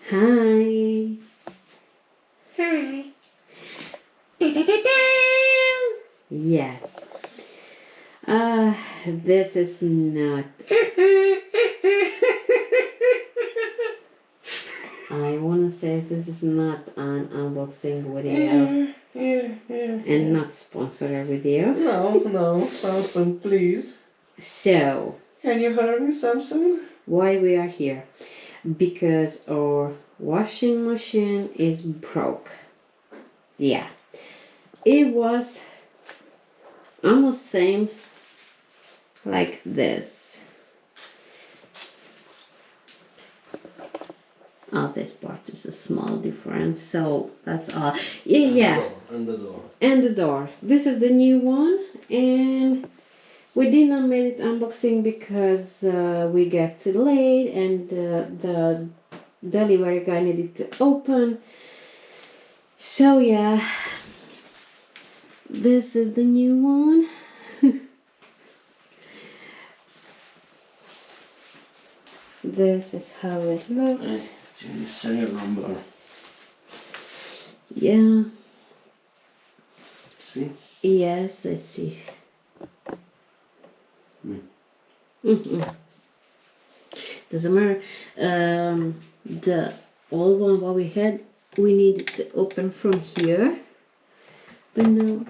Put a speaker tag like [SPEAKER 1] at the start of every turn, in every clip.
[SPEAKER 1] Hi.
[SPEAKER 2] Hi.
[SPEAKER 1] Yes. This is not. I want to say this is not an unboxing video and not sponsored video.
[SPEAKER 2] No, Samsung, please.
[SPEAKER 1] So,
[SPEAKER 2] Can you hear me, Samsung?
[SPEAKER 1] why we are here? Because our washing machine is broke. Yeah. It was almost same like this. Oh, this part is a small difference, so that's all. Yeah.
[SPEAKER 2] And the door.
[SPEAKER 1] And the door. This is the new one, and we did not make it unboxing because we get late and the delivery guy needed to open. So yeah, this is the new one. This is how it looks.
[SPEAKER 2] It's in the serial number.
[SPEAKER 1] Yeah.
[SPEAKER 2] See?
[SPEAKER 1] Yes, I see. Doesn't matter. The old one what we had, we needed to open from here, but now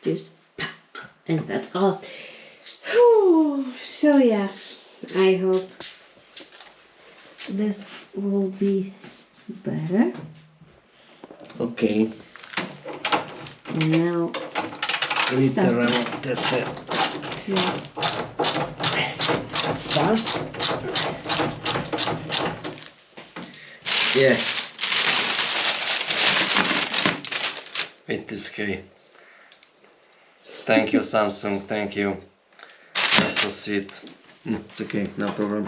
[SPEAKER 1] just pack, and that's all. Whew. So yeah, I hope this will be better.
[SPEAKER 2] Okay.
[SPEAKER 1] And now
[SPEAKER 2] Riitterään tässä
[SPEAKER 1] yeah.
[SPEAKER 2] stars. Yeah. With this key. Thank you, Samsung. Thank you. That's so sweet. It's okay, no problem.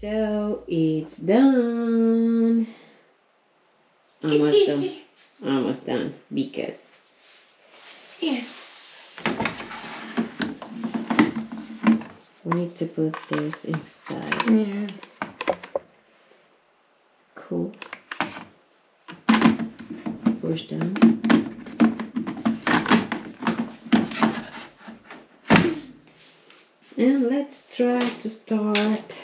[SPEAKER 1] So it's done. Almost done. Almost done because
[SPEAKER 3] Yeah.
[SPEAKER 1] we need to put this inside.
[SPEAKER 3] Yeah.
[SPEAKER 1] Cool. Push down. And let's try to start.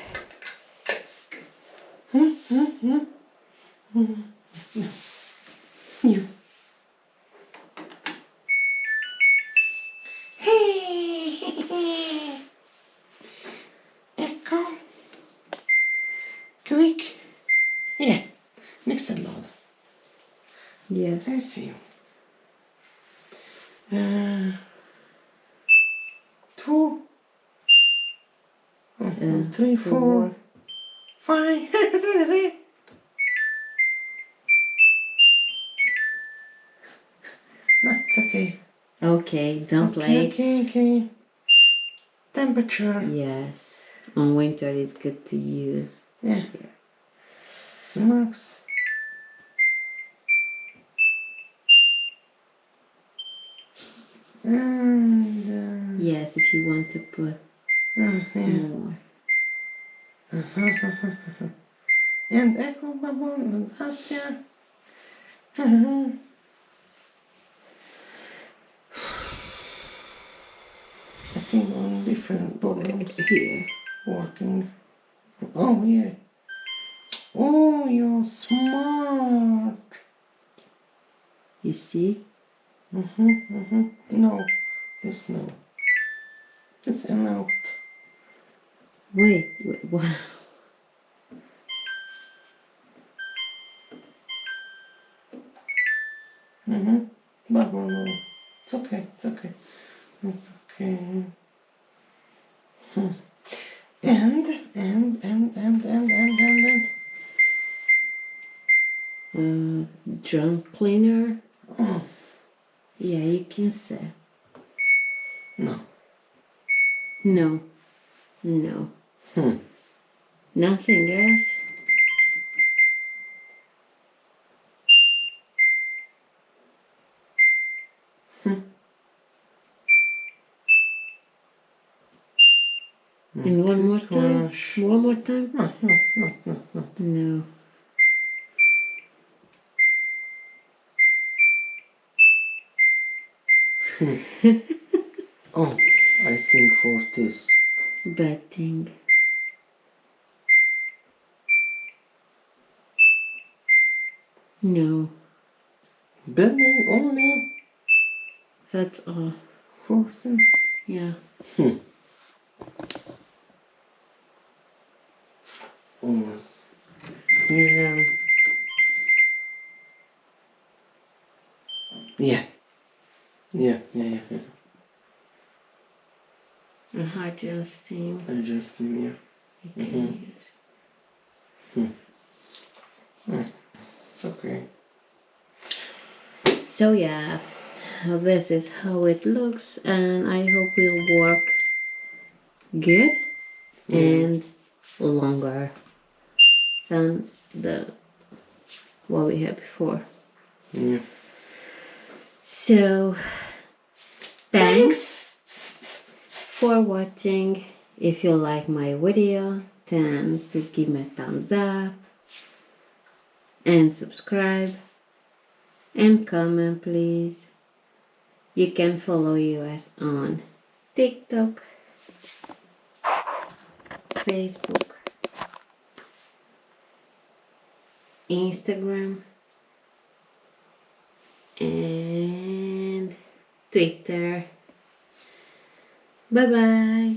[SPEAKER 3] You. Echo. Quick. Yeah. Mix and load.
[SPEAKER 1] Yes.
[SPEAKER 3] I see. 2, 3, 4, 5. No, it's okay.
[SPEAKER 1] Okay, don't play.
[SPEAKER 3] Okay. Temperature.
[SPEAKER 1] Yes. On winter it's good to use.
[SPEAKER 3] Yeah. Smokes. And
[SPEAKER 1] Yes, if you want to put
[SPEAKER 3] yeah.
[SPEAKER 1] more.
[SPEAKER 3] And EcoBubble and Astia. I think on different bottoms
[SPEAKER 1] Here.
[SPEAKER 3] working. Oh yeah. Oh, you're smart.
[SPEAKER 1] You see?
[SPEAKER 3] No, this no. It's an out.
[SPEAKER 1] Wait, what?
[SPEAKER 3] Bubble no. It's okay. It's okay. And
[SPEAKER 1] Drum cleaner?
[SPEAKER 3] oh
[SPEAKER 1] Yeah, you can say.
[SPEAKER 3] no.
[SPEAKER 1] No. No. Nothing else? And one more time?
[SPEAKER 3] Gosh.
[SPEAKER 1] One more time?
[SPEAKER 3] No.
[SPEAKER 1] No.
[SPEAKER 3] Oh, I think for this.
[SPEAKER 1] Bad thing. No.
[SPEAKER 3] Bending only
[SPEAKER 1] That's all.
[SPEAKER 3] for this.
[SPEAKER 1] Yeah.
[SPEAKER 3] Oh. Yeah. Yeah.
[SPEAKER 1] And adjusting.
[SPEAKER 3] Adjusting, yeah.
[SPEAKER 1] You can use.
[SPEAKER 3] It's okay.
[SPEAKER 1] So yeah, this is how it looks, and I hope it'll work good and longer than what we had before.
[SPEAKER 3] Yeah.
[SPEAKER 1] So thanks for watching. If you like my video, then please give me a thumbs up and subscribe and comment, please. You can follow us on TikTok, Facebook, Instagram, and Twitter. Bye bye.